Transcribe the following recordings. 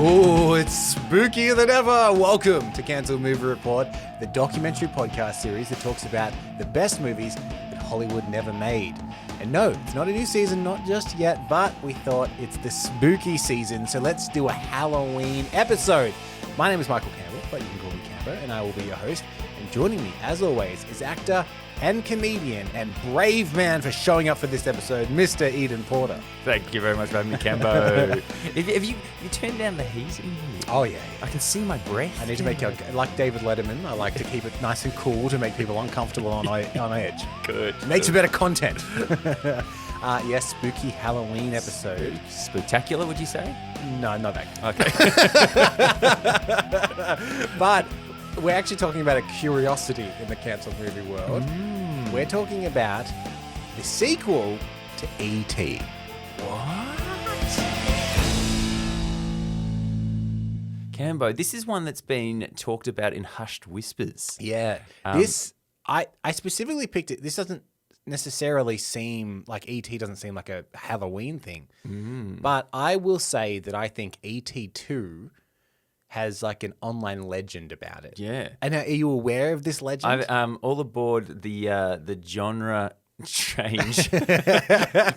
Oh, it's spookier than ever. Welcome to Cancelled Movie Report, the documentary podcast series that talks about the best movies that Hollywood never made. And no, it's not a new season, not just yet, but we thought it's the spooky season, so let's do a Halloween episode. My name is Michael Campbell, but you can call me Cambo, and I will be your host. And joining me, as always, is actor and comedian and brave man for showing up for this episode, Mr. Eden Porter. Thank you very much for having me, Cambo. Have you turned down the heat in here? Oh, yeah. I can see my breath. I need to make it like David Letterman. I like to keep it nice and cool to make people uncomfortable on edge. Good. Makes for better content. Yes, spooky Halloween episode. Spectacular, would you say? No, not that. Okay. But we're actually talking about a curiosity in the cancelled movie world. We're talking about the sequel to E.T. What? Cambo, this is one that's been talked about in hushed whispers. Yeah. I specifically picked it. This doesn't necessarily seem like E.T. doesn't seem like a Halloween thing. But I will say that I think E.T. 2 has like an online legend about it. Yeah. And are you aware of this legend? I'm all aboard the genre change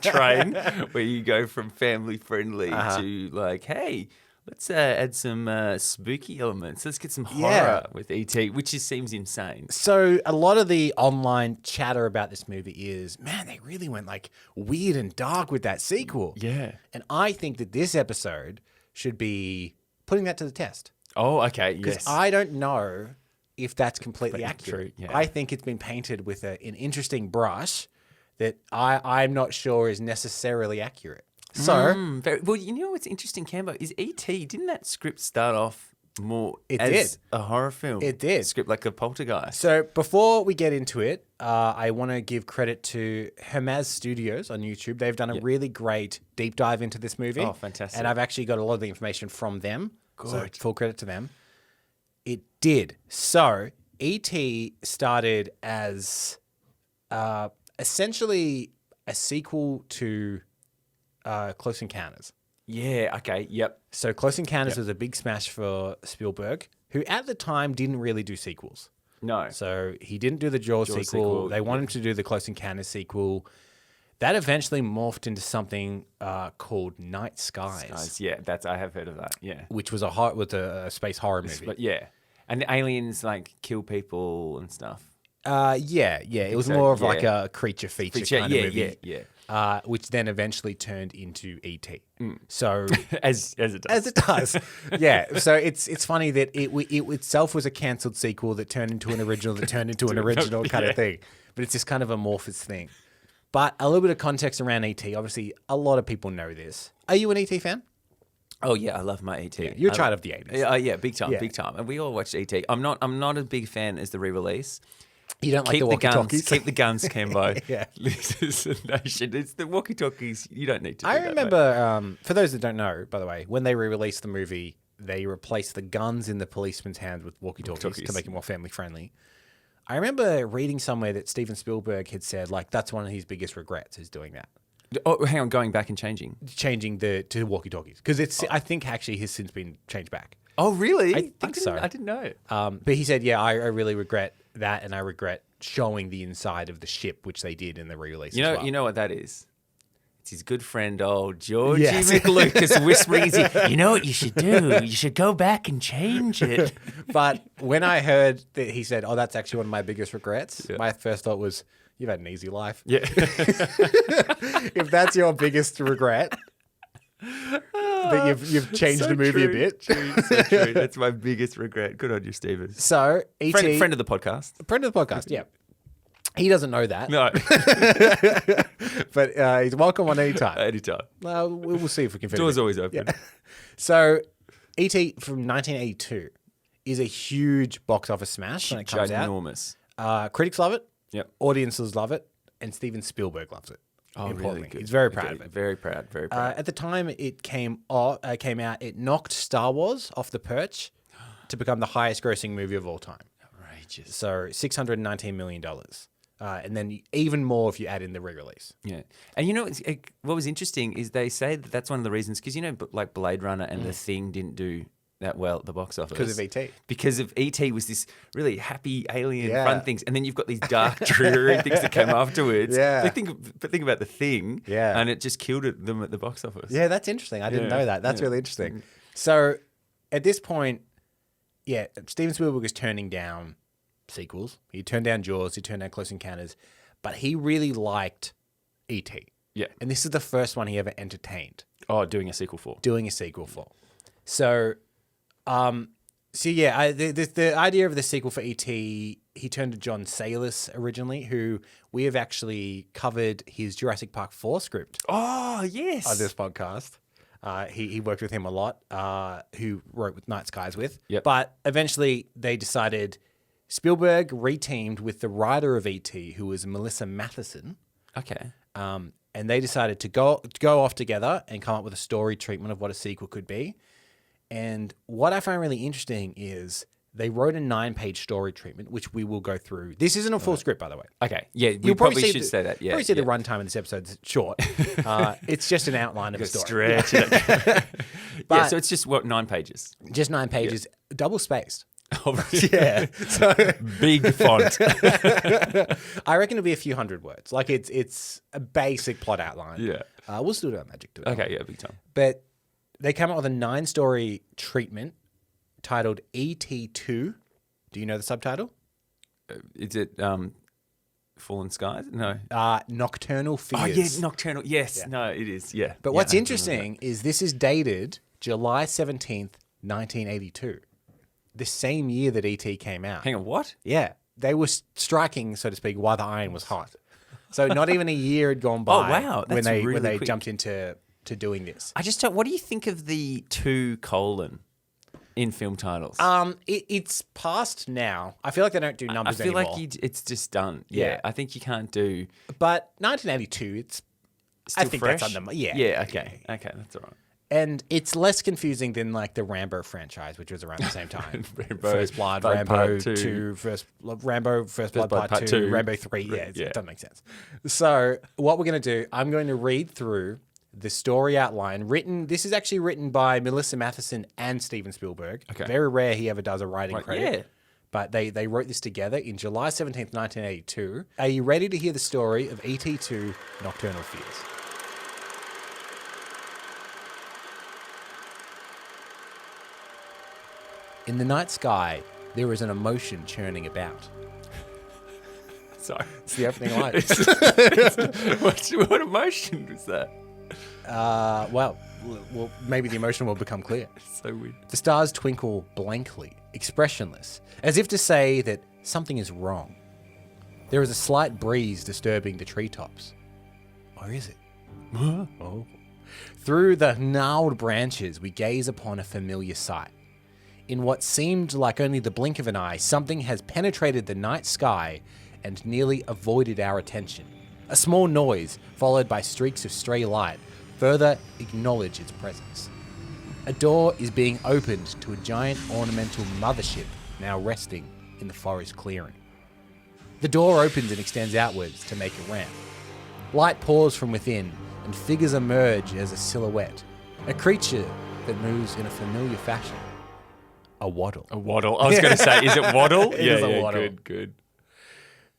train where you go from family friendly to like, hey, let's add some spooky elements. Let's get some horror with E.T., which just seems insane. So a lot of the online chatter about this movie is, man, they really went like weird and dark with that sequel. Yeah. And I think that this episode should be putting that to the test. Oh, okay, yes. Because I don't know if that's completely accurate. True, yeah. I think it's been painted with an interesting brush that I'm not sure is necessarily accurate. So, well, you know what's interesting, Cambo, is E.T., didn't that script start off more It as did. a horror film? It did. Script like a Poltergeist. So before we get into it, I want to give credit to Hermaz Studios on YouTube. They've done a really great deep dive into this movie. Oh, fantastic. And I've actually got a lot of the information from them. Good. So full credit to them. It did. So E.T. started as essentially a sequel to Close Encounters. Yeah, okay, yep. So Close Encounters was a big smash for Spielberg, who at the time didn't really do sequels. No. So he didn't do the Jaws sequel. They wanted him to do the Close Encounters sequel. That eventually morphed into something called Night Skies. Yeah, I have heard of that, yeah. Which was a space horror movie. But yeah. And the aliens like kill people and stuff. Yeah. It was more of like a creature feature kind of movie. Yeah. Which then eventually turned into E.T. So as it does. As it does. Yeah. So it's funny that it itself was a cancelled sequel that turned into an original that turned into an original kind of thing. But it's just kind of amorphous thing. But a little bit of context around E.T. Obviously, a lot of people know this. Are you an E.T. fan? Oh yeah, I love my E.T. Yeah, you're a child of the 80s. Yeah, big time. And we all watched E.T. I'm not a big fan as the re-release. You don't like the walkie-talkies? Keep the guns, Cambo. Yeah. This is a nation. It's the walkie-talkies. You don't need to do I that, remember, for those that don't know, by the way, when they re-released the movie, they replaced the guns in the policeman's hands with walkie-talkies to make it more family-friendly. I remember reading somewhere that Steven Spielberg had said, like, that's one of his biggest regrets is doing that. Oh, hang on, going back and changing To walkie-talkies. Because I think actually has since been changed back. Oh, really? I think so. I didn't know. But he said, yeah, I really regret that, and I regret showing the inside of the ship, which they did in the re-release as well. You know what that is? It's his good friend, old Georgie Yes. McLucas, whispering his ear, you know what you should do? You should go back and change it. But when I heard that he said, oh, that's actually one of my biggest regrets, my first thought was, you've had an easy life. Yeah. If that's your biggest regret, that you've changed the movie a bit. So true. That's my biggest regret. Good on you, Steven. So, E.T. Friend of the podcast. Friend of the podcast, yeah. He doesn't know that. No. But he's welcome on any time. Anytime. We'll see if we can fit Door's it in. always open. Yeah. So, E.T. from 1982 is a huge box office smash when it comes out. Ginormous. Critics love it. Yep. Audiences love it. And Steven Spielberg loves it. Oh, importantly. really good. He's very proud of it. Very proud. At the time it came out, it knocked Star Wars off the perch to become the highest grossing movie of all time. Outrageous. So $619 million. and then even more if you add in the re-release. Yeah. And what was interesting is they say that that's one of the reasons, because, like Blade Runner and The Thing didn't do that well at the box office. Because of E.T. Because of E.T. was this really happy alien fun things. And then you've got these dark, dreary things that came afterwards. Yeah. But think about The Thing. Yeah. And it just killed them at the box office. Yeah, that's interesting. I didn't know that. That's really interesting. So at this point, Steven Spielberg is turning down sequels. He turned down Jaws. He turned down Close Encounters. But he really liked E.T. Yeah. And this is the first one he ever entertained. Oh, doing a sequel for. So, the idea of the sequel for E.T., he turned to John Sayles originally, who we have actually covered his Jurassic Park 4 script. Oh, yes. On this podcast. He worked with him a lot, who wrote with Night Skies with. Yep. But eventually they decided Spielberg reteamed with the writer of E.T., who was Melissa Mathison. Okay. And they decided to go off together and come up with a story treatment of what a sequel could be. And what I find really interesting is they wrote a 9-page story treatment, which we will go through. This isn't a full script, by the way. Okay. Yeah, we probably should say that. Yeah. Probably see the runtime in this episode is short. It's just an outline of a story. Stretch it. So it's just, 9 pages? Just 9 pages, double spaced. Oh, really? Yeah. So big font. I reckon it'll be a few hundred words. Like it's a basic plot outline. Yeah. We'll still do our magic to it. Okay, yeah, big time. But they came up with a 9-story treatment titled ET2. Do you know the subtitle? Is it Fallen Skies? No. Nocturnal Fears. Oh, yeah, Nocturnal. Yes. Yeah. No, it is. Yeah. But what's interesting is this is dated July 17th, 1982. The same year that ET came out. Hang on, what? Yeah. They were striking, so to speak, while the iron was hot. So not even a year had gone by Oh, wow. when That's they really quick. jumped into doing this. I just don't. What do you think of the 2: in film titles? It's past now. I feel like they don't do numbers anymore. I feel like it's just done. Yeah. I think you can't do. But 1982, it's Still I think fresh? that's under. Yeah. Yeah. Okay. Okay. That's all right. And it's less confusing than like the Rambo franchise, which was around the same time. Rambo, First Blood, Blood Rambo Part 2, Rambo, First Blood Part 2, Rambo 3. Yeah, it doesn't make sense. So what we're going to do, I'm going to read through the story outline this is actually written by Melissa Mathison and Steven Spielberg. Okay. Very rare he ever does a writing credit. Yeah. But they wrote this together in July 17th, 1982. Are you ready to hear the story of ET2 Nocturnal Fears? In the night sky, there is an emotion churning about. Sorry. It's the opening line. What emotion was that? Well, maybe the emotion will become clear. So weird. The stars twinkle blankly, expressionless, as if to say that something is wrong. There is a slight breeze disturbing the treetops. Or is it? Oh. Through the gnarled branches, we gaze upon a familiar sight. In what seemed like only the blink of an eye, something has penetrated the night sky and nearly avoided our attention. A small noise, followed by streaks of stray light, further acknowledge its presence. A door is being opened to a giant ornamental mothership now resting in the forest clearing. The door opens and extends outwards to make a ramp. Light pours from within, and figures emerge as a silhouette. A creature that moves in a familiar fashion. A waddle. A waddle. I was going to say, is it waddle? It is a waddle. Good.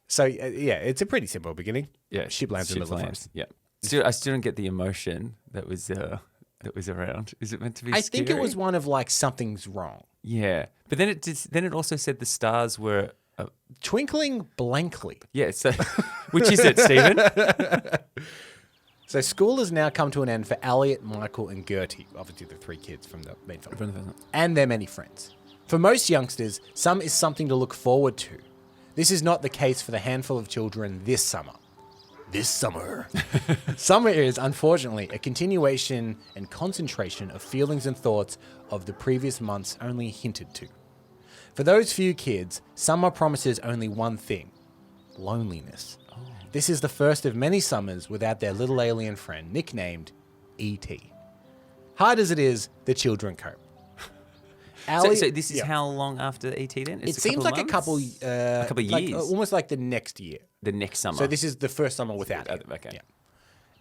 So, it's a pretty simple beginning. Yeah. Ship lands in the middle of the forest. Yeah. I still don't get the emotion that was around. Is it meant to be I scary? think it was one of like, something's wrong. Yeah. But then it also said the stars were... Twinkling blankly. Yeah. So, which is it, Stephen? So school has now come to an end for Elliot, Michael, and Gertie, obviously the 3 kids from the main film, and their many friends. For most youngsters, summer is something to look forward to. This is not the case for the handful of children this summer. This summer. Summer is, unfortunately, a continuation and concentration of feelings and thoughts of the previous months only hinted to. For those few kids, summer promises only one thing: loneliness. This is the first of many summers without their little alien friend, nicknamed E.T. Hard as it is, the children cope. So this is how long after E.T. then? It seems like a couple years. almost like the next year. the next summer. So this is the first summer without him. Okay. Yeah.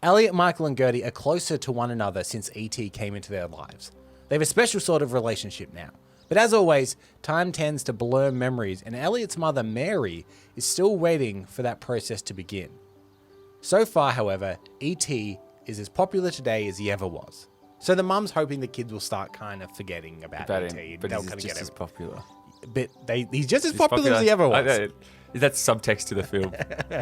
Elliot, Michael, and Gertie are closer to one another since E.T. came into their lives. They have a special sort of relationship now. But as always, time tends to blur memories, and Elliot's mother, Mary, is still waiting for that process to begin. So far, however, E.T. is as popular today as he ever was. So the mum's hoping the kids will start kind of forgetting about E.T. him, but They'll he's kind of just get as popular. But he's just as popular as he ever was. I know. That's subtext to the film.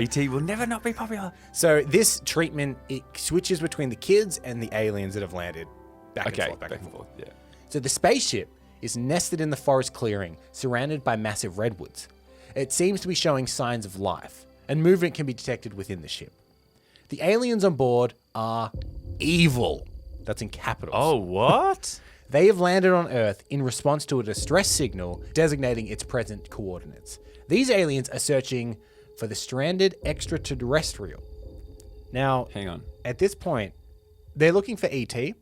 E.T. will never not be popular. So this treatment, it switches between the kids and the aliens that have landed. Back and forth. Yeah. So the spaceship is nested in the forest clearing, surrounded by massive redwoods. It seems to be showing signs of life, and movement can be detected within the ship. The aliens on board are evil. That's in capitals. Oh, what? They have landed on Earth in response to a distress signal designating its present coordinates. These aliens are searching for the stranded extraterrestrial. Now, hang on. At this point, they're looking for E.T.,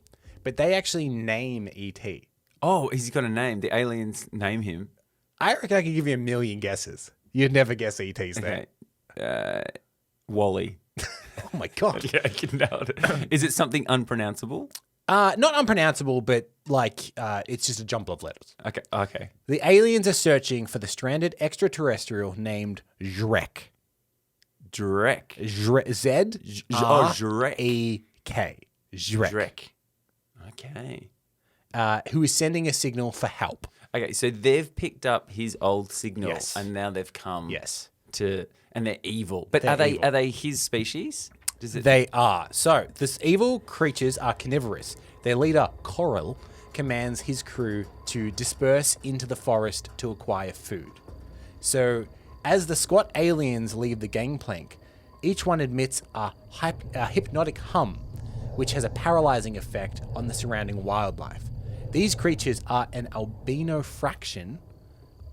but they actually name E.T. Oh, he's got a name. The aliens name him. I reckon I could give you a million guesses. You'd never guess E.T.'s name. Wally. Oh my God. Yeah, I can nail it. Is it something unpronounceable? Not unpronounceable, but it's just a jumble of letters. Okay. The aliens are searching for the stranded extraterrestrial named Zrek. Drek. Z-R-E-K. Zrek. Okay. Who is sending a signal for help. Okay, so they've picked up his old signal, Yes. and now they've come Yes. and they're evil. But They're evil. Are they his species? They are. So, these evil creatures are carnivorous. Their leader, Coral, commands his crew to disperse into the forest to acquire food. So, as the squat aliens leave the gangplank, each one emits a hypnotic hum, which has a paralyzing effect on the surrounding wildlife. These creatures are an albino fraction,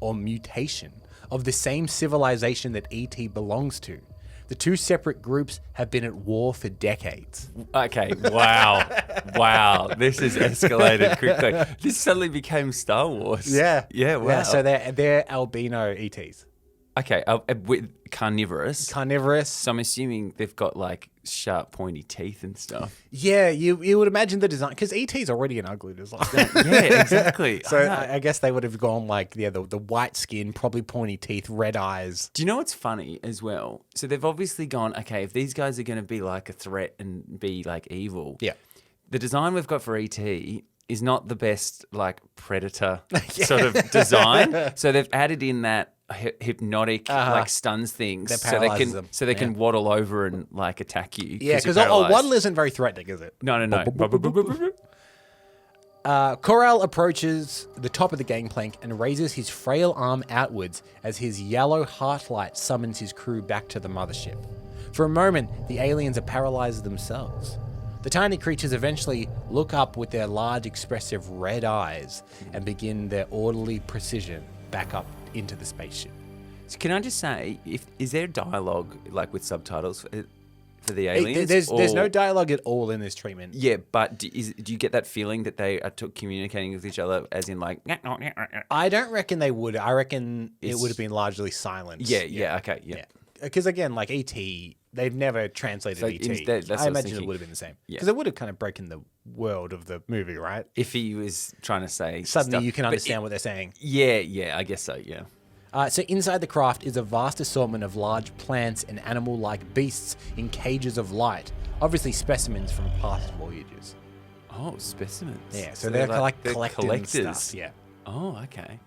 or mutation, of the same civilization that E.T. belongs to. The two separate groups have been at war for decades. Okay, wow. This has escalated quickly. This suddenly became Star Wars. Yeah, wow. Yeah, so they're albino ETs. Okay, with carnivorous. So I'm assuming they've got like sharp, pointy teeth and stuff. Yeah, you would imagine the design, because ET's already an ugly design. Yeah, exactly. So I guess they would have gone like the white skin, probably pointy teeth, red eyes. Do you know what's funny as well? So they've obviously gone, okay, if these guys are going to be like a threat and be like evil, Yeah. the design we've got for ET is not the best like predator sort of design. So they've added in that hypnotic like stuns things That so they paralyzes can them. so they can waddle over and like attack you. Yeah, because you're paralyzed. waddle isn't very threatening, is it? No. Coral approaches the top of the gangplank and raises his frail arm outwards as his yellow heart light summons his crew back to the mothership. For a moment, the aliens are paralyzed themselves. The tiny creatures eventually look up with their large, expressive red eyes and begin their orderly precision back up into the spaceship. So can I just say, is there dialogue like with subtitles for the aliens? There's no dialogue at all in this treatment. Yeah, but do you get that feeling that they are communicating with each other, as in like? I don't reckon they would. I reckon it would have been largely silent. Yeah. Okay. Yeah. Because again, like E.T., they've never translated So E.T. instead, that's I what I was imagine it thinking. would have been the same. Yeah. Because it would have kind of broken the world of the movie, right? If he was trying to say Suddenly stuff. you can But understand what they're saying. Yeah, I guess so. Yeah. So inside the craft is a vast assortment of large plants and animal-like beasts in cages of light, obviously specimens from past voyages. Oh, specimens. Yeah, so they're collecting collectors. stuff. Yeah. Oh, okay.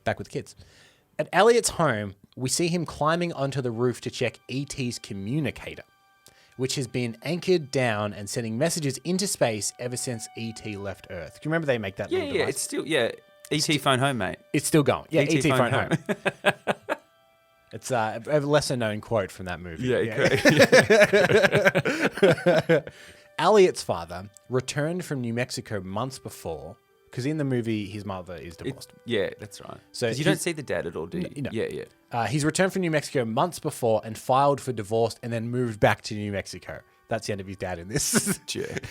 Back with the kids. At Elliot's home, we see him climbing onto the roof to check E.T.'s communicator, which has been anchored down and sending messages into space ever since E.T. left Earth. Do you remember they make that little device? It's still ET phone home, mate. It's still going. Yeah, ET E.T. phone home. home. It's a lesser-known quote from that movie. Great. Elliot's father returned from New Mexico months before, because in the movie, his mother is divorced. Yeah, that's right. So So you don't see the dad at all, do you? No. Yeah. He's returned from New Mexico months before and filed for divorce and then moved back to New Mexico. That's the end of his dad in this.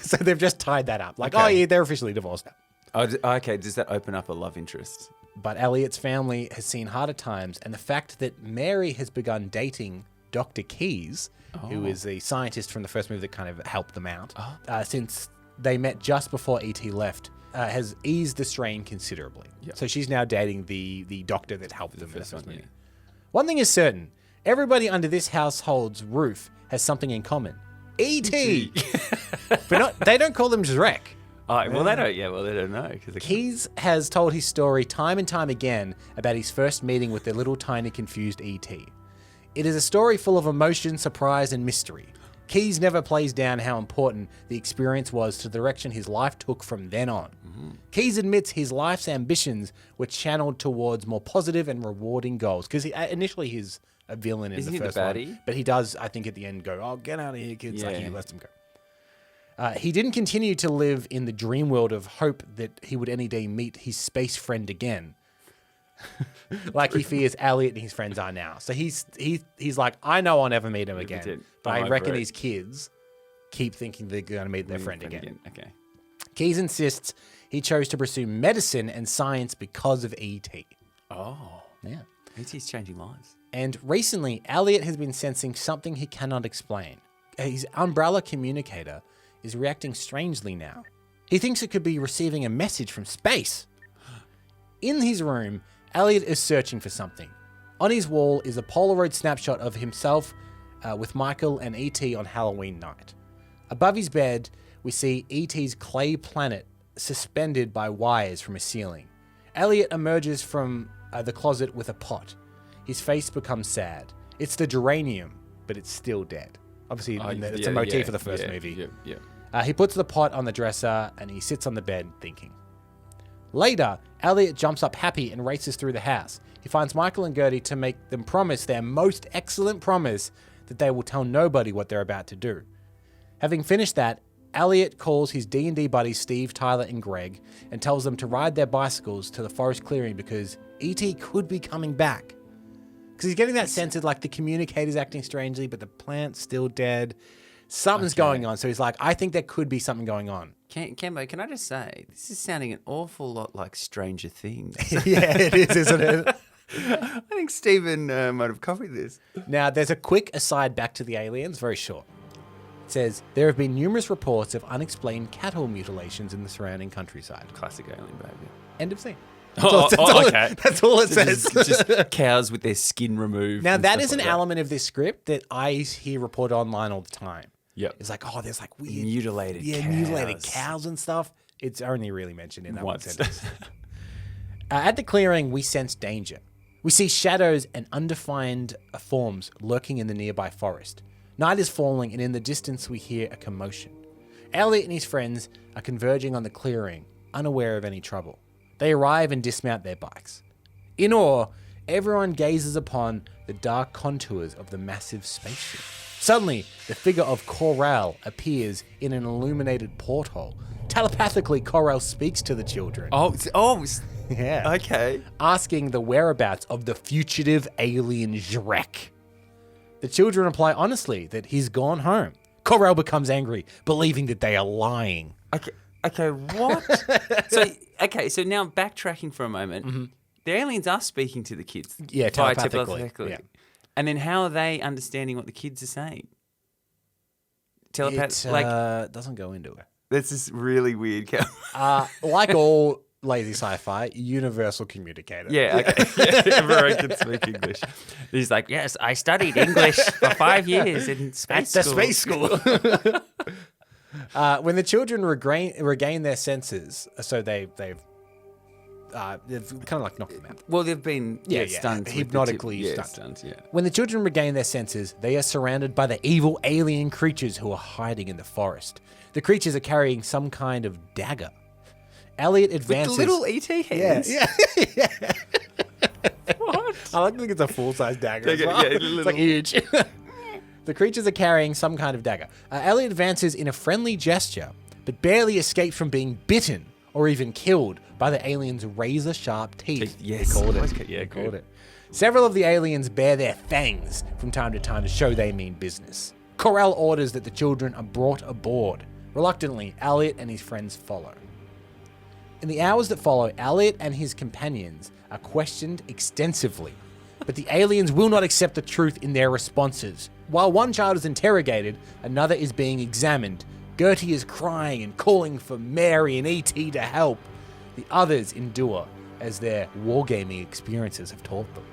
So they've just tied that up. Like, Okay. oh yeah, they're officially divorced now. Okay, does that open up a love interest? But Elliot's family has seen harder times, and the fact that Mary has begun dating Dr. Keyes, who is the scientist from the first movie that kind of helped them out, since they met just before E.T. left, has eased the strain considerably. Yep. So she's now dating the doctor that helped them in the first movie. Yeah. One thing is certain. Everybody under this household's roof has something in common. E.T. But they don't call them Shrek. Oh, well, they don't. Yeah, well, they don't know. Keyes has told his story time and time again about his first meeting with the little tiny confused E.T. It is a story full of emotion, surprise, and mystery. Keyes never plays down how important the experience was to the direction his life took from then on. Mm-hmm. Keyes admits his life's ambitions were channeled towards more positive and rewarding goals. Because initially he's a villain in the first one. But he does, I think, at the end go, oh, get out of here, kids. Yeah. Like, he lets them go. He didn't continue to live in the dream world of hope that he would any day meet his space friend again. Like he fears Elliot and his friends are now. So he's like, I know I'll never meet him again. But I reckon these kids keep thinking they're going to meet their friend again. Okay. Keyes insists he chose to pursue medicine and science because of E.T. Oh. Yeah. E.T.'s changing lives. And recently, Elliot has been sensing something he cannot explain. His umbrella communicator is reacting strangely now. He thinks it could be receiving a message from space. In his room, Elliot is searching for something. On his wall is a Polaroid snapshot of himself with Michael and E.T. on Halloween night. Above his bed, we see E.T.'s clay planet suspended by wires from a ceiling. Elliot emerges from the closet with a pot. His face becomes sad. It's the geranium, but it's still dead. Obviously, it's a motif of the first movie. He puts the pot on the dresser and he sits on the bed thinking. Later, Elliot jumps up happy and races through the house. He finds Michael and Gertie to make them promise their most excellent promise that they will tell nobody what they're about to do. Having finished that, Elliot calls his D&D buddies Steve, Tyler, and Greg and tells them to ride their bicycles to the forest clearing because E.T. could be coming back. Because he's getting that sense that like the communicator's acting strangely, but the plant's still dead. Something's going on. So he's like, I think there could be something going on. Cambo, can I just say, this is sounding an awful lot like Stranger Things. Yeah, it is, isn't it? I think Steven might have copied this. Now, there's a quick aside back to the aliens, very short. It says, there have been numerous reports of unexplained cattle mutilations in the surrounding countryside. Classic alien behavior. End of scene. Okay. That's all it says. Just cows with their skin removed. Now, that is an element of this script that I hear reported online all the time. Yep. It's like, oh, there's like weird... Mutilated cows. Mutilated cows and stuff. It's only really mentioned in that one sentence. At the clearing, we sense danger. We see shadows and undefined forms lurking in the nearby forest. Night is falling, and in the distance we hear a commotion. Elliot and his friends are converging on the clearing, unaware of any trouble. They arrive and dismount their bikes. In awe, everyone gazes upon the dark contours of the massive spaceship. Suddenly, the figure of Corral appears in an illuminated porthole. Telepathically, Corral speaks to the children. Yeah. Okay. Asking the whereabouts of the fugitive alien Shrek. The children reply honestly that he's gone home. Corral becomes angry, believing that they are lying. Okay, what? So now backtracking for a moment. Mm-hmm. The aliens are speaking to the kids. Yeah, telepathically. Yeah. And then how are they understanding what the kids are saying? It doesn't go into it. This is really weird. Like all lazy sci-fi, universal communicator. Yeah, okay. Everyone can speak English. He's like, yes, I studied English for 5 years in space school. At the space school. When the children regain their senses, so they've kind of like knocked them out. Well, they've been stunned. Hypnotically stunned. Yeah. When the children regain their senses, they are surrounded by the evil alien creatures who are hiding in the forest. The creatures are carrying some kind of dagger. Elliot advances... With little E.T. hands? Yeah. What? I like to think it's a full-size dagger as well. Yeah, it's like huge. The creatures are carrying some kind of dagger. Elliot advances in a friendly gesture, but barely escapes from being bitten or even killed by the aliens' razor-sharp teeth. Yes. They called it. Yeah, called it. Several of the aliens bare their fangs from time to time to show they mean business. Corral orders that the children are brought aboard. Reluctantly, Elliot and his friends follow. In the hours that follow, Elliot and his companions are questioned extensively. But the aliens will not accept the truth in their responses. While one child is interrogated, another is being examined. Gertie is crying and calling for Mary and E.T. to help. The others endure as their wargaming experiences have taught them.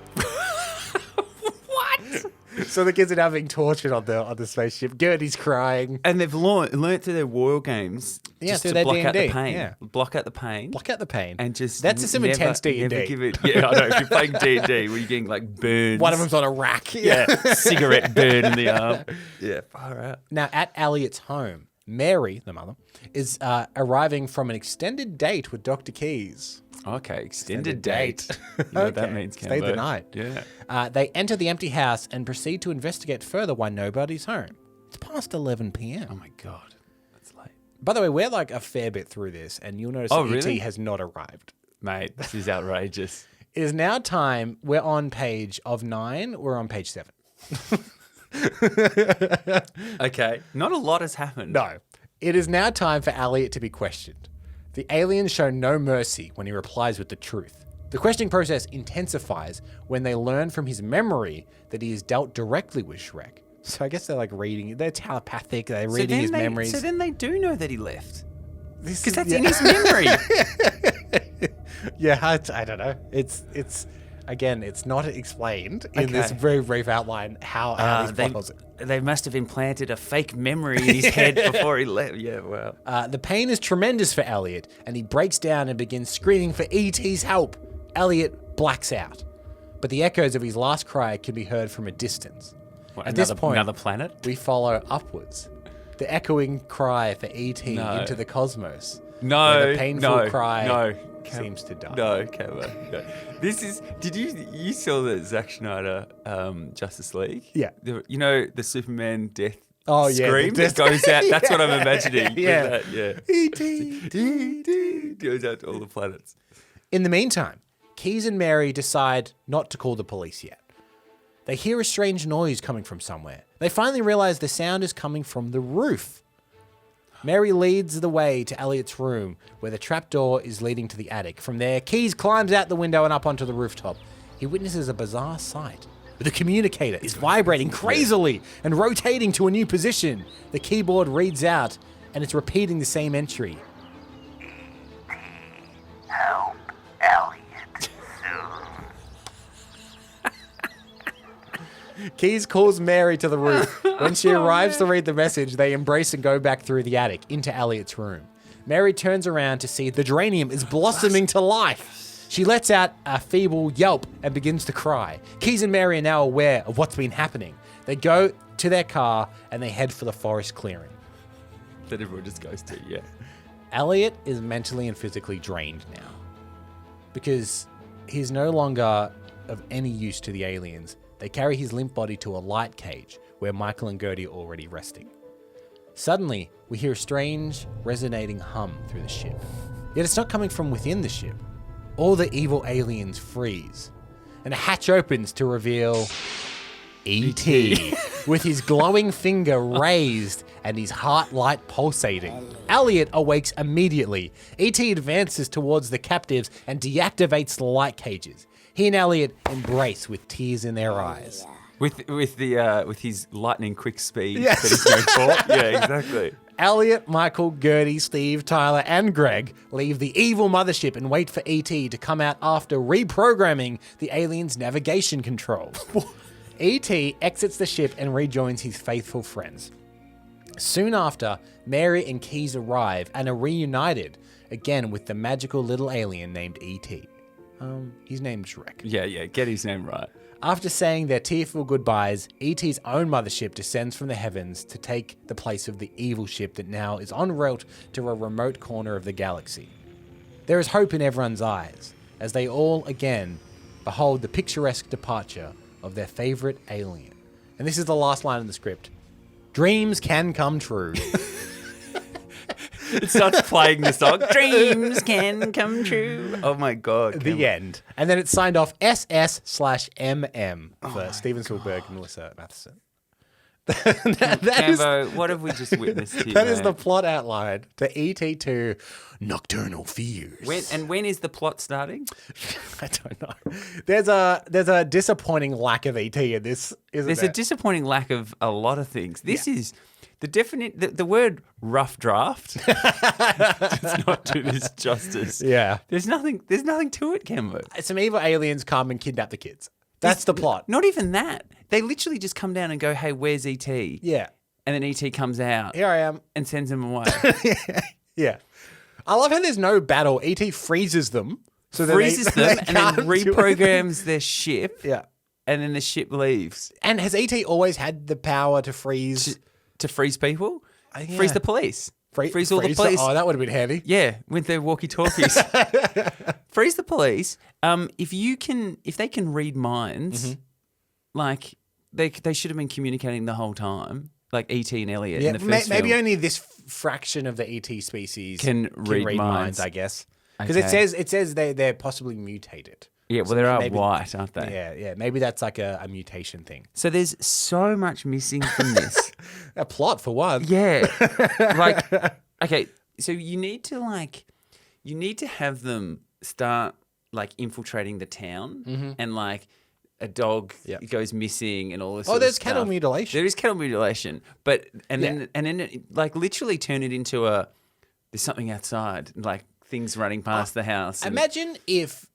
What? So the kids are now being tortured on the spaceship. Gertie's crying. And they've learnt through their war games just through to their block out the D&D, pain. yeah. Block out the pain. Block out the pain. And just That's some intense D&D. Never give it. Yeah, I know. If you're playing D&D where you're getting like burns. One of them's on a rack. Yeah, cigarette burn in the arm. Yeah, far out. Now, at Elliot's home, Mary, the mother, is arriving from an extended date with Dr. Keyes. Okay, extended date. You know what that means, Stay the night. Yeah. They enter the empty house and proceed to investigate further why nobody's home. It's past 11 p.m. Oh my God, that's late. By the way, we're like a fair bit through this, and you'll notice that really? E.T. has not arrived. Mate, this is outrageous. It is now time. We're on page of 9. We're on page 7. Okay, not a lot has happened. No. It is now time for Elliot to be questioned. The aliens show no mercy when he replies with the truth. The questioning process intensifies when they learn from his memory that he has dealt directly with Shrek. So I guess they're like reading, they're telepathic, they're reading his memories. So then they do know that he left. Because Because that's in his memory. Yeah, I don't know. It's again, it's not explained in this Okay. very brief outline how Alice follows it. They must have implanted a fake memory in his head before he left. Yeah, wow. The pain is tremendous for Elliot, and he breaks down and begins screaming for E.T.'s help. Elliot blacks out, but the echoes of his last cry can be heard from a distance. What, At this point, another planet? we follow upwards, the echoing cry for E.T. No. into the cosmos. No, where the painful cry no. seems to die. No, come on. No. This is. Did you saw the Zack Snyder Justice League? Yeah. You know the Superman death. Oh, yeah, the Scream death- that goes out. That's what I'm imagining. Yeah. With that, yeah. E.T. Goes out to all the planets. In the meantime, Keyes and Mary decide not to call the police yet. They hear a strange noise coming from somewhere. They finally realize the sound is coming from the roof. Mary leads the way to Elliot's room, where the trapdoor is leading to the attic. From there, Keyes climbs out the window and up onto the rooftop. He witnesses a bizarre sight. The communicator is vibrating crazily and rotating to a new position. The keyboard reads out, and it's repeating the same entry. Help Elliot soon. Keyes calls Mary to the roof. When she arrives to read the message, they embrace and go back through the attic into Elliot's room. Mary turns around to see the geranium is blossoming to life. She lets out a feeble yelp and begins to cry. Keyes and Mary are now aware of what's been happening. They go to their car and they head for the forest clearing. That everyone just goes to, yeah. Elliot is mentally and physically drained now because he's no longer of any use to the aliens. They carry his limp body to a light cage where Michael and Gertie are already resting. Suddenly, we hear a strange, resonating hum through the ship. Yet it's not coming from within the ship. All the evil aliens freeze, and a hatch opens to reveal E.T. with his glowing finger raised and his heart light pulsating. Elliot awakes immediately. E.T. advances towards the captives and deactivates the light cages. He and Elliot embrace with tears in their eyes. With his lightning quick speed Yes. that he's going for. Yeah, exactly. Elliot, Michael, Gertie, Steve, Tyler, and Greg leave the evil mothership and wait for E.T. to come out after reprogramming the aliens' navigation controls. E.T. exits the ship and rejoins his faithful friends. Soon after, Mary and Keyes arrive and are reunited again with the magical little alien named E.T. He's named Shrek. Yeah, get his name right. After saying their tearful goodbyes, E.T.'s own mothership descends from the heavens to take the place of the evil ship that now is en route to a remote corner of the galaxy. There is hope in everyone's eyes as they all again behold the picturesque departure of their favorite alien. And this is the last line in the script. Dreams can come true. It starts playing the song. Dreams can come true. Oh my God. The end. And then it's signed off SS/MM for Steven Spielberg and Melissa Mathison. That is Cambo, what have we just witnessed here? that is mate? the plot outline to E.T. 2 Nocturnal Fears. When is the plot starting? I don't know. There's a disappointing lack of ET in this, isn't There's there? a disappointing lack of a lot of things. This is the word rough draft does not do this justice. Yeah. There's nothing to it, Cambo. Some evil aliens come and kidnap the kids. That's the plot. Not even that. They literally just come down and go, "Hey, where's ET?" Yeah. And then ET comes out Here I am. and sends them away. Yeah. I love how there's no battle. ET freezes them. So that Freezes them they and then can't do anything. reprograms their ship. Yeah. And then the ship leaves And has ET always had the power to freeze? to freeze people. Yeah. Freeze the police. Freeze all the freeze police. Oh, that would have been handy. Yeah, with their walkie-talkies. Freeze the police. If they can read minds, Mm-hmm. like they should have been communicating the whole time, like E.T. and Elliot Yeah, in the first maybe film. only this fraction of the ET species Can read minds. I guess. Because Okay. it says they're possibly mutated. Yeah, well, So they are maybe- white, aren't they? Yeah. Maybe that's like a mutation thing. So there's so much missing from this. A plot for one. Yeah. Like, okay, so you need to have them start like infiltrating the town and like a dog Yep. goes missing and all this. Oh, sort of there's cattle stuff. mutilation. There is cattle mutilation, but and Yeah. then it, like literally turn it into there's something outside, like things running past the house. and- Imagine if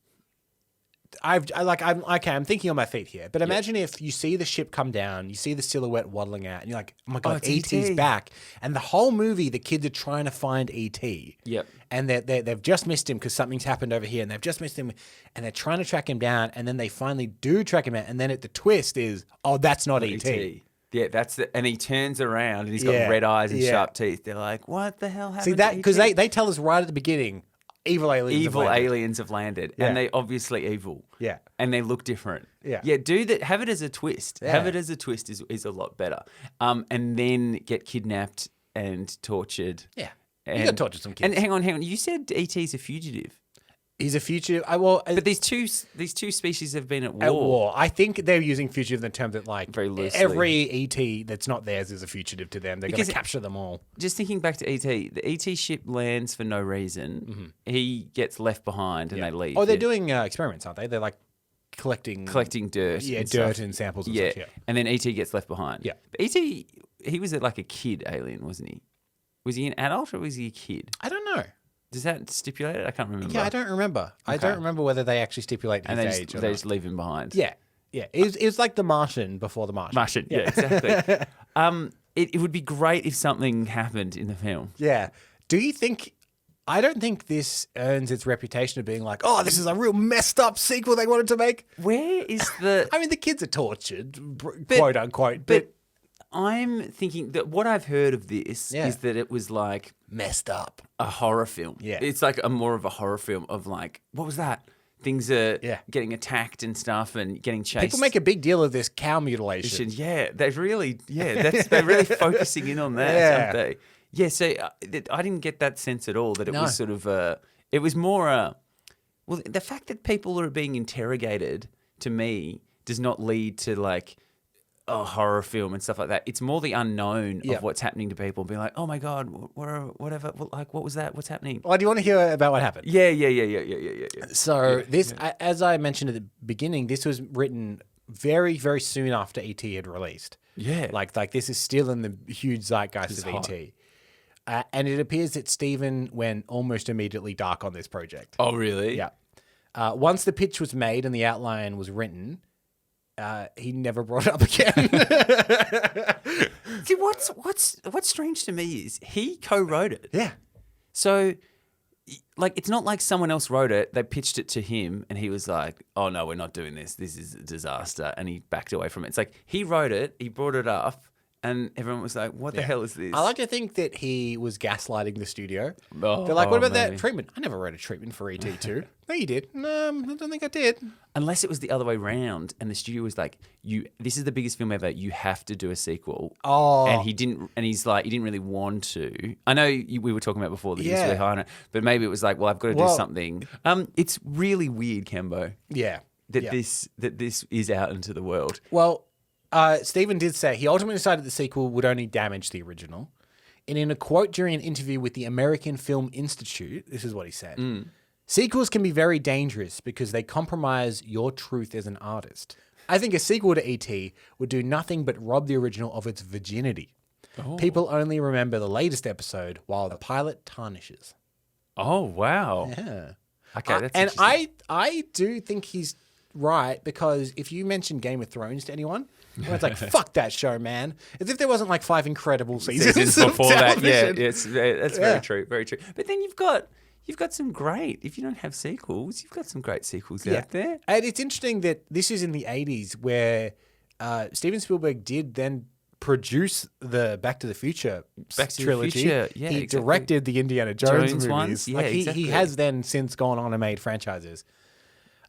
I'm thinking on my feet here, but imagine if you see the ship come down, you see the silhouette waddling out, and you're like, oh my God, it's ET's E.T.. back. And the whole movie, the kids are trying to find ET. Yep. And they've just missed him because something's happened over here, and they've just missed him, and they're trying to track him down, and then they finally do track him out, and then the twist is, oh, that's not ET. E.T.. Yeah, and he turns around and he's got Yeah, red eyes and yeah. sharp teeth. They're like, what the hell happened? See that to because E.T.? they tell us right at the beginning, evil aliens. have evil landed. aliens have landed, Yeah. and they obviously evil. Yeah. and they look different. Yeah. yeah. Do that. Have it as a twist. Yeah. Have it as a twist is a lot better. And then get kidnapped and tortured. Yeah. And, You got to torture some kids. And hang on. You said E.T.'s a fugitive, He's a fugitive. but these two species have been at war. At war. I think they're using fugitive in the term that, like, Very loosely. every ET that's not theirs is a fugitive to them. They're going Because to capture them all. Just thinking back to E.T., the E.T. ship lands for no reason. He gets left behind and they leave. Oh, they're Yeah. doing experiments, aren't they? They're like collecting dirt. Yeah, and dirt stuff. and samples and Yeah. stuff. Yeah. And then E.T. gets left behind. Yeah. But E.T., he was like a kid alien, wasn't he? Was he an adult or was he a kid? I don't know. Does that stipulate it? I can't remember. Yeah, I don't remember. I Okay. don't remember whether they actually stipulate his And they age just, or they not. just leave him behind. Yeah. Yeah. It was like The Martian before The Martian. Martian. Yeah, exactly. It would be great if something happened in the film. Yeah. Do you think... I don't think this earns its reputation of being like, oh, this is a real messed up sequel they wanted to make. Where is the... I mean, the kids are tortured, quote unquote, but I'm thinking that what I've heard of this Yeah. is that it was like messed up. a horror film. Yeah. It's like more of a horror film of like, what was that? Things are Yeah. getting attacked and stuff and getting chased. People make a big deal of this cow mutilation. Yeah, they're really focusing in on that, Yeah. aren't they? Yeah, so I didn't get that sense at all that it No. was sort of it was more well, the fact that people are being interrogated to me does not lead to like a horror film and stuff like that. It's more the unknown Yeah. of what's happening to people. Being like, oh my God, whatever, like what was that? What's happening? Oh, do you want to hear about what happened? Yeah. So this, as I mentioned at the beginning, this was written very, very soon after ET had released. Yeah. Like this is still in the huge zeitgeist of hot. ET. And it appears that Steven went almost immediately dark on this project. Oh, really? Yeah. Once the pitch was made and the outline was written, he never brought it up again. See, what's strange to me is he co-wrote it. Yeah. So, like, it's not like someone else wrote it. They pitched it to him, and he was like, "Oh no, we're not doing this. This is a disaster," and he backed away from it. It's like he wrote it, he brought it up, and everyone was like, "What the hell is this?" I like to think that he was gaslighting the studio. Oh, They're like, what about maybe. that treatment? I never wrote a treatment for ET2. No, you did. No, I don't think I did. Unless it was the other way round, and the studio was like, this is the biggest film ever. You have to do a sequel." Oh. And he didn't, and he's like, he didn't really want to. I know we were talking about before that he was Yeah. really high on it, but maybe it was like, well, I've got to do Well- something. It's really weird, Cambo, Yeah. that Yeah. this is out into the world. Well, Steven did say he ultimately decided the sequel would only damage the original. And in a quote during an interview with the American Film Institute, this is what he said. Sequels can be very dangerous because they compromise your truth as an artist. I think a sequel to E.T. would do nothing but rob the original of its virginity. People only remember the latest episode while the pilot tarnishes. Oh, wow. Yeah. Okay, that's and interesting. I do think he's right, because if you mention Game of Thrones to anyone, it's like, fuck that show, man. As if there wasn't like 5 incredible seasons before that. Yeah, television. that's very true, very true. But then you've got some great, if you don't have sequels, you've got some great sequels out there. And it's interesting that this is in the 80s where Steven Spielberg did then produce the Back to the Future trilogy. Future, yeah, he exactly. directed the Indiana Jones movies. ones, yeah, like exactly. he has then since gone on and made franchises.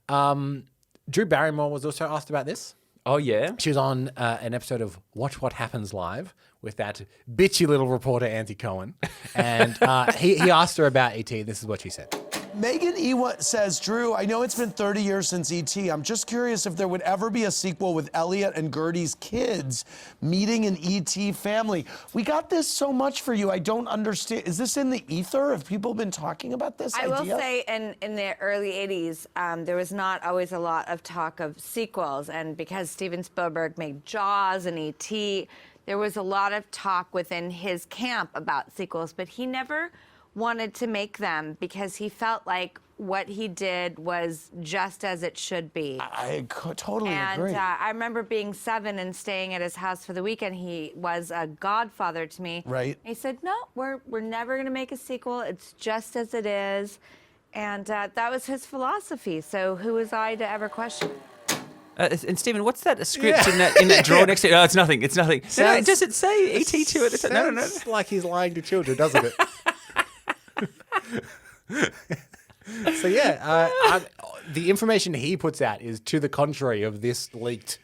Drew Barrymore was also asked about this. Oh, yeah? She was on an episode of Watch What Happens Live with that bitchy little reporter, Andy Cohen. And he asked her about E.T. This is what she said. Megan Ewa says, Drew, I know it's been 30 years since E.T. I'm just curious if there would ever be a sequel with Elliot and Gertie's kids meeting an E.T. family. We got this so much for you. I don't understand. Is this in the ether? Have people been talking about this idea? I will say in the early 80s, there was not always a lot of talk of sequels. And because Steven Spielberg made Jaws and E.T., there was a lot of talk within his camp about sequels, but he never wanted to make them because he felt like what he did was just as it should be. I totally agree. And I remember being 7 and staying at his house for the weekend. He was a godfather to me. Right. He said, no, we're never going to make a sequel. It's just as it is. And that was his philosophy. So who was I to ever question it? And Stephen, what's that script in that drawer next to it? Oh, it's nothing. It's nothing. Sounds- Does it say E.T. to it? No. Sounds like he's lying to children, doesn't it? So yeah, the information he puts out is to the contrary of this leaked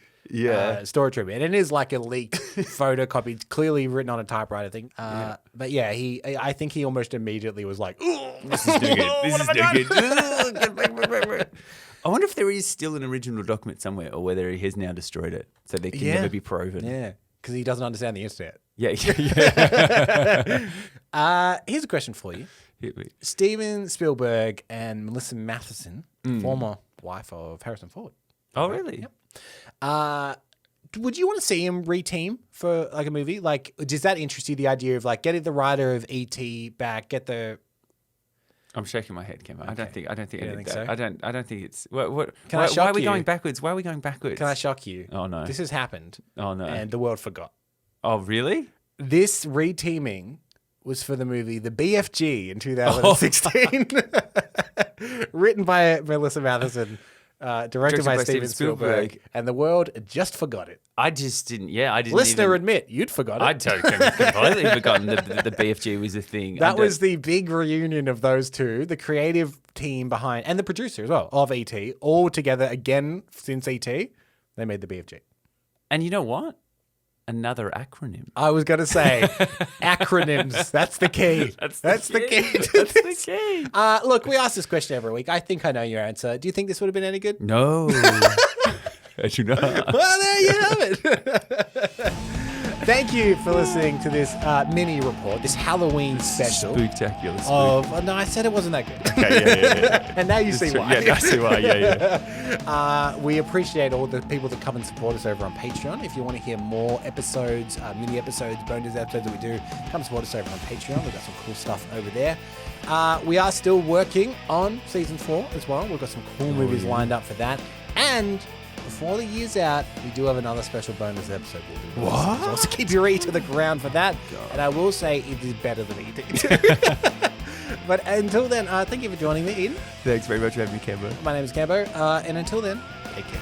story trip, and it is like a leaked photocopy, clearly written on a typewriter thing. But yeah, I think he almost immediately was like, This is no good. This is no good. I wonder if there is still an original document somewhere, or whether he has now destroyed it, so they can never be proven. Yeah, because he doesn't understand the internet. Yeah. Here's a question for you. Hit me. Steven Spielberg and Melissa Mathison, former wife of Harrison Ford. Oh, really? Yep. Would you want to see him re-team for like a movie? Like, does that interest you? The idea of like getting the writer of E.T. back, get the. I'm shaking my head, Kim. I don't think I You need don't think that. so? I don't think it's. What? Can I why shock are we you? going backwards? Why are we going backwards? Can I shock you? Oh, no. This has happened. Oh, no. And the world forgot. Oh, really? This re-teaming was for the movie The BFG in 2016. Written by Melissa Mathison, directed by Steven Spielberg. And the world just forgot it. I just didn't. Yeah, I didn't. Listener, admit, you'd forgot it. I'd completely forgotten the BFG was a thing. That was the big reunion of those two, the creative team behind, and the producer as well, of E.T., all together again since E.T. They made the BFG. And you know what? Another acronym. I was going to say, acronyms. That's the key. That's the key. to That's this. the key. Look, we ask this question every week. I think I know your answer. Do you think this would have been any good? No. I do not. Well, there you have it. Thank you for listening to this mini report, this Halloween special. Spectacular. Of no, I said it wasn't that good. Okay, yeah. And now you see why. Yeah, I see why. Yeah. We appreciate all the people that come and support us over on Patreon. If you want to hear more episodes, mini episodes, bonus episodes that we do, come support us over on Patreon. We've got some cool stuff over there. We are still working on season 4 as well. We've got some cool movies lined up for that. And before the year's out, we do have another special bonus episode. What? So keep your ear to the ground for that. And I will say it is better than E.T. But until then, thank you for joining me, Eden. Thanks very much for having me, Cambo. My name is Cambo. And until then, take care.